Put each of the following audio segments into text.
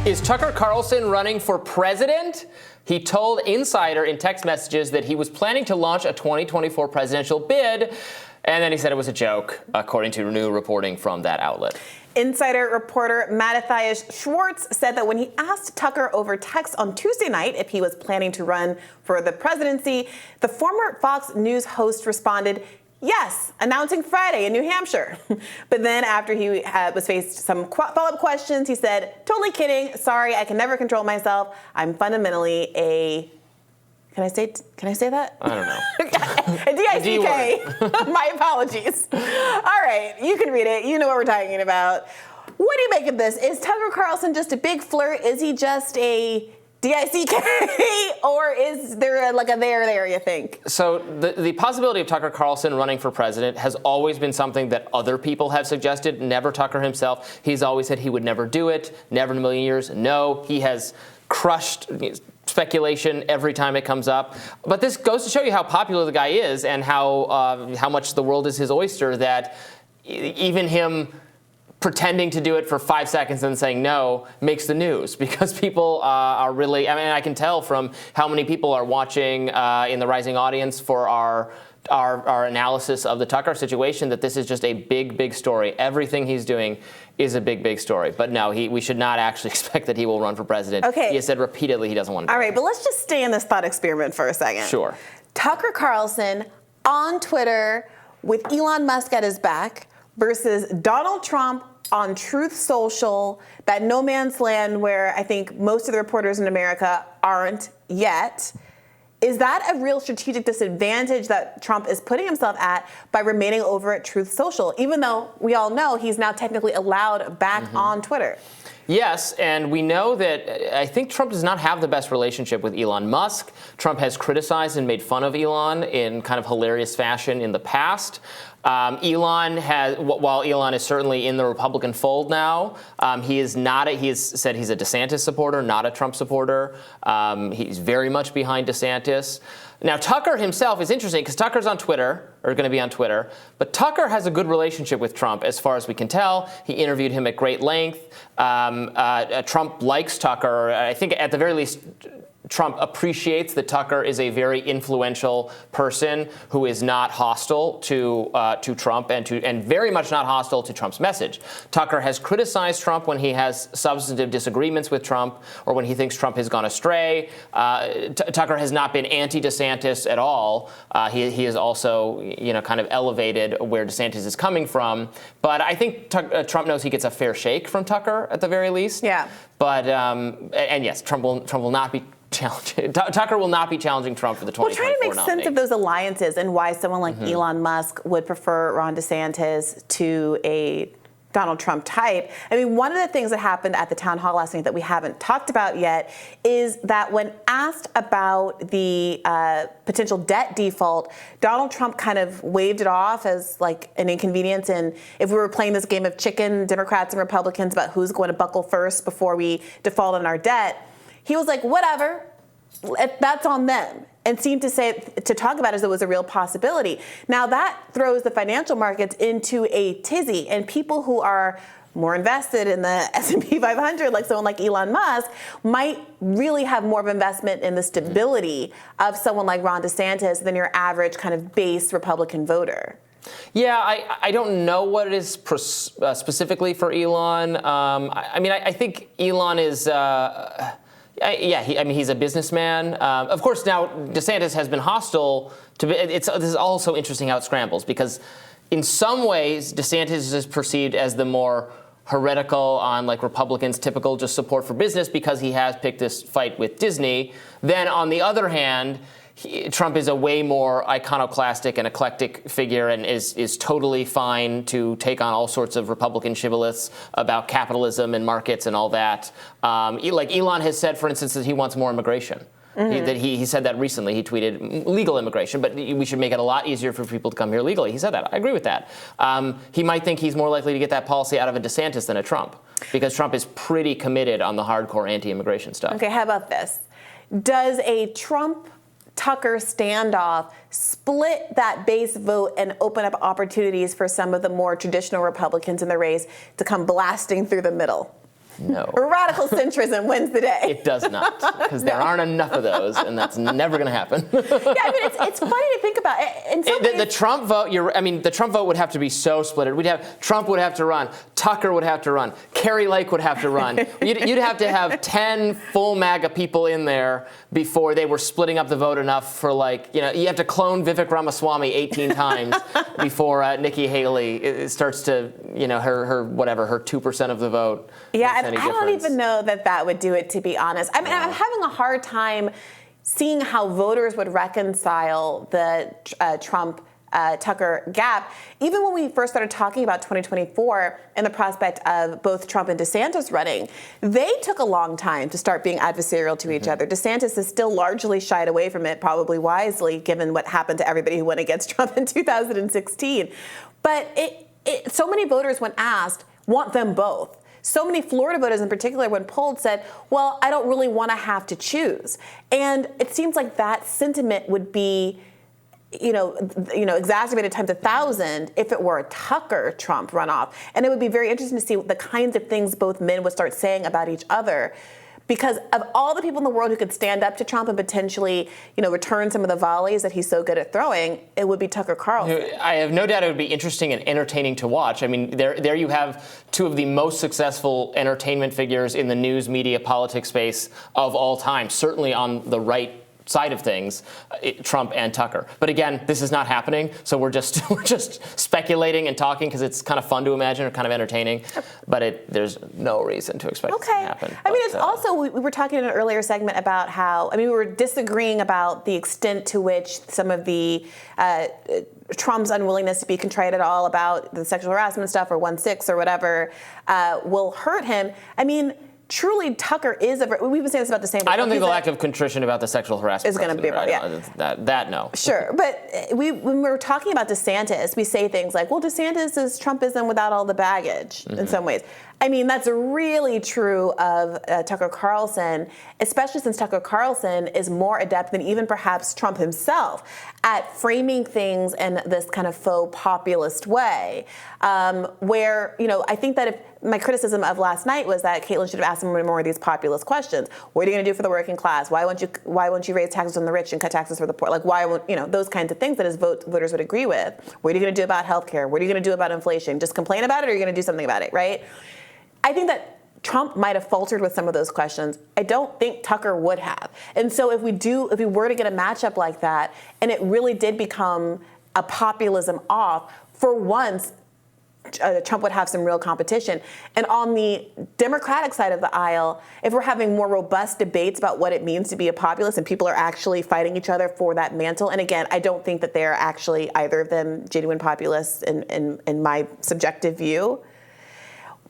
Is Tucker Carlson running for president? He told Insider in text messages that he was planning to launch a 2024 presidential bid, and then he said it was a joke, according to new reporting from that outlet. Insider reporter Matthias Schwartz said that when he asked Tucker over text on Tuesday night if he was planning to run for the presidency, the former Fox News host responded, "Yes, announcing Friday in New Hampshire." But then after he was faced some follow-up questions, he said, "Totally kidding. Sorry, I can never control myself. I'm fundamentally a..." Can I say that? I don't know. A D-I-C-K. My apologies. All right, you can read it. You know what we're talking about. What do you make of this? Is Tucker Carlson just a big flirt? Is he just a D-I-C-K? Or is there like a there, you think? So the possibility of Tucker Carlson running for president has always been something that other people have suggested, never Tucker himself. He's always said he would never do it, never in a million years. No, he has crushed speculation every time it comes up. But this goes to show you how popular the guy is and how much the world is his oyster, that even him pretending to do it for 5 seconds and saying no makes the news, because people are really, I mean, I can tell from how many people are watching in the rising audience for our analysis of the Tucker situation that this is just a big story. Everything he's doing is a big story. But no, we should not actually expect that he will run for president. Okay. He has said repeatedly he doesn't want to. All right, but let's just stay in this thought experiment for a second. Sure. Tucker Carlson on Twitter with Elon Musk at his back versus Donald Trump on Truth Social, that no man's land where I think most of the reporters in America aren't yet. Is that a real strategic disadvantage that Trump is putting himself at by remaining over at Truth Social, even though we all know he's now technically allowed back on Twitter? Yes, and we know that I think Trump does not have the best relationship with Elon Musk. Trump has criticized and made fun of Elon in kind of hilarious fashion in the past. Elon has, while Elon is certainly in the Republican fold now, he has said he's a DeSantis supporter, not a Trump supporter. He's very much behind DeSantis. Now, Tucker himself is interesting because Tucker's on Twitter, or going to be on Twitter, but Tucker has a good relationship with Trump as far as we can tell. He interviewed him at great length. Trump likes Tucker. I think at the very least, Trump appreciates that Tucker is a very influential person who is not hostile to Trump and very much not hostile to Trump's message. Tucker has criticized Trump when he has substantive disagreements with Trump or when he thinks Trump has gone astray. Tucker has not been anti-DeSantis at all. He is also, kind of elevated where DeSantis is coming from. But I think Trump knows he gets a fair shake from Tucker at the very least. Yeah. But and yes, Trump will not be challenging. Tucker will not be challenging Trump for the 2024 nominee. We're trying to make sense of those alliances and why someone like Elon Musk would prefer Ron DeSantis to a Donald Trump type. I mean, one of the things that happened at the town hall last night that we haven't talked about yet is that when asked about the potential debt default, Donald Trump kind of waved it off as like an inconvenience. And if we were playing this game of chicken, Democrats and Republicans, about who's going to buckle first before we default on our debt, he was like, whatever, that's on them, and seemed to talk about it as though it was a real possibility. Now that throws the financial markets into a tizzy, and people who are more invested in the S&P 500, like someone like Elon Musk, might really have more of investment in the stability of someone like Ron DeSantis than your average kind of base Republican voter. Yeah, I don't know what it is specifically for Elon. I think Elon is... he's a businessman. Of course, now DeSantis has been hostile to. This is also interesting how it scrambles, because in some ways DeSantis is perceived as the more heretical on like Republicans' typical just support for business because he has picked this fight with Disney. Then on the other hand, Trump is a way more iconoclastic and eclectic figure and is totally fine to take on all sorts of Republican shibboleths about capitalism and markets and all that. Like Elon has said, for instance, that he wants more immigration. He said that recently. He tweeted legal immigration, but we should make it a lot easier for people to come here legally. He said that. I agree with that. He might think he's more likely to get that policy out of a DeSantis than a Trump, because Trump is pretty committed on the hardcore anti-immigration stuff. Okay, how about this? Does a Trump-Tucker standoff split that base vote and open up opportunities for some of the more traditional Republicans in the race to come blasting through the middle? No. Radical centrism wins the day. It does not, because there aren't enough of those, and that's never going to happen. Yeah, I mean, it's funny to think about. The Trump vote, the Trump vote would have to be so split. Trump would have to run. Tucker would have to run. Carrie Lake would have to run. You'd have to have 10 full MAGA people in there before they were splitting up the vote enough for, you have to clone Vivek Ramaswamy 18 times before Nikki Haley starts to, her 2% of the vote. Yeah, and I don't even know that would do it, to be honest. I mean, I'm having a hard time seeing how voters would reconcile the Trump-Tucker gap. Even when we first started talking about 2024 and the prospect of both Trump and DeSantis running, they took a long time to start being adversarial to each other. DeSantis has still largely shied away from it, probably wisely, given what happened to everybody who went against Trump in 2016. But so many voters, when asked, want them both. So many Florida voters in particular, when polled, said, well, I don't really want to have to choose. And it seems like that sentiment would be, exacerbated times 1,000 if it were a Tucker-Trump runoff. And it would be very interesting to see the kinds of things both men would start saying about each other. Because of all the people in the world who could stand up to Trump and potentially, return some of the volleys that he's so good at throwing, it would be Tucker Carlson. I have no doubt it would be interesting and entertaining to watch. I mean, there you have two of the most successful entertainment figures in the news, media, politics space of all time, certainly on the right side of things, Trump and Tucker. But again, this is not happening, so we're just speculating and talking because it's kind of fun to imagine or kind of entertaining. But there's no reason to expect it to happen. I mean, it's also, we were talking in an earlier segment about how, we were disagreeing about the extent to which some of the Trump's unwillingness to be contrite at all about the sexual harassment stuff or 1-6 or whatever will hurt him. I mean, truly, Tucker is we've been saying this about the same. I don't think the lack of contrition about the sexual harassment is going to be that no. Sure, but when we're talking about DeSantis, we say things like, well, DeSantis is Trumpism without all the baggage in some ways. I mean, that's really true of Tucker Carlson, especially since Tucker Carlson is more adept than even perhaps Trump himself at framing things in this kind of faux populist way, where, I think that if my criticism of last night was that Caitlin should have asked him more of these populist questions. What are you going to do for the working class? Why won't you raise taxes on the rich and cut taxes for the poor? Why won't, those kinds of things that his voters would agree with. What are you going to do about healthcare? What are you going to do about inflation? Just complain about it, or are you going to do something about it, right? I think that Trump might have faltered with some of those questions. I don't think Tucker would have. And so if we were to get a matchup like that, and it really did become a populism off, for once, Trump would have some real competition. And on the Democratic side of the aisle, if we're having more robust debates about what it means to be a populist and people are actually fighting each other for that mantle, and again, I don't think that they're actually either of them genuine populists in my subjective view,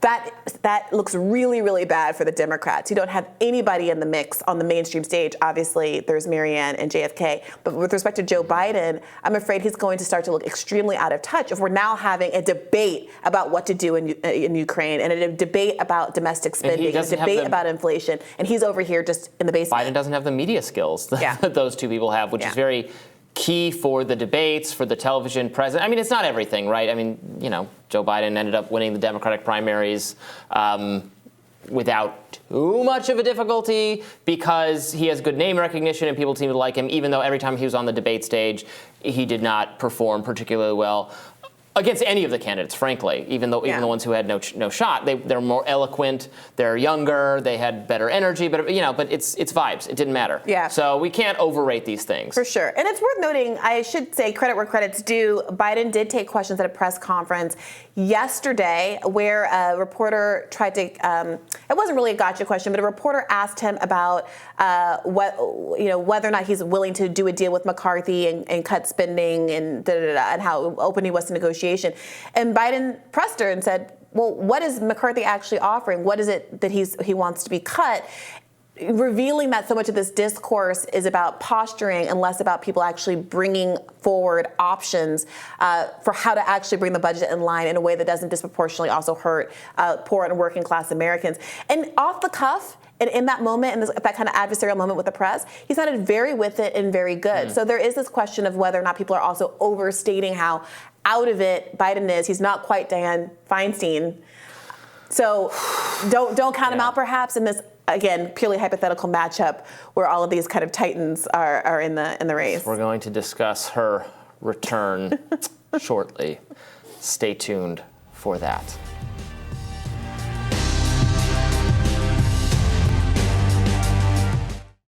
that looks really, really bad for the Democrats. You don't have anybody in the mix on the mainstream stage. Obviously, there's Marianne and JFK. But with respect to Joe Biden, I'm afraid he's going to start to look extremely out of touch if we're now having a debate about what to do in Ukraine and a debate about domestic spending, and a debate about inflation. And he's over here just in the basement. Biden doesn't have the media skills that those two people have, which is very key for the debates, for the television presence. I mean, it's not everything, right? I mean, Joe Biden ended up winning the Democratic primaries without too much of a difficulty because he has good name recognition and people seem to like him, even though every time he was on the debate stage, he did not perform particularly well against any of the candidates, frankly, even the ones who had no shot. They're more eloquent, they're younger, they had better energy, but it's vibes. It didn't matter. Yeah. So we can't overrate these things. For sure. And it's worth noting, I should say credit where credit's due, Biden did take questions at a press conference yesterday where a reporter tried to, it wasn't really a gotcha question, but a reporter asked him about whether or not he's willing to do a deal with McCarthy and cut spending and and how open he was to negotiation. And Biden pressed her and said, well, what is McCarthy actually offering? What is it that he wants to be cut? Revealing that so much of this discourse is about posturing and less about people actually bringing forward options for how to actually bring the budget in line in a way that doesn't disproportionately also hurt poor and working class Americans. And off the cuff, and in that moment, and that kind of adversarial moment with the press, he sounded very with it and very good. So there is this question of whether or not people are also overstating how out of it Biden is. He's not quite Dianne Feinstein. So don't count him out, perhaps, in this, again, purely hypothetical matchup where all of these kind of titans are in the race. We're going to discuss her return shortly. Stay tuned for that.